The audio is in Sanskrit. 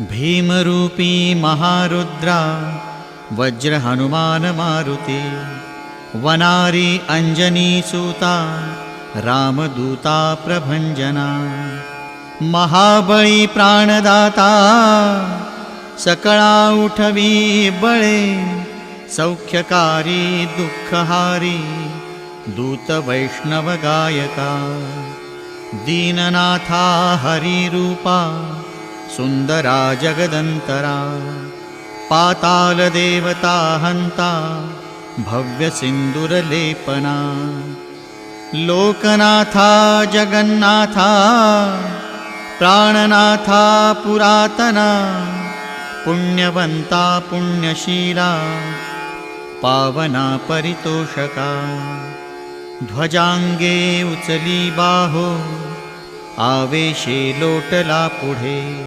भीमरूपी महारुद्रा वज्र हनुमान मारुति वनारी अंजनी सूता रामदूता प्रभंजना महाबळी प्राणदाता सकळा उठवी बळे सौख्यकारी दुःखहारी दूत वैष्णव गायका दीननाथा हरिरूपा सुंदरा जगदंतरा पाताल देवता हंता भव्य सिंदूरलेपना लोकनाथा जगन्नाथा प्राणनाथा पुरातना पुण्यवंता पुण्यशीला पावना परितोषका ध्वजांगे उचली बाहो आवेशे लोटला पुढे।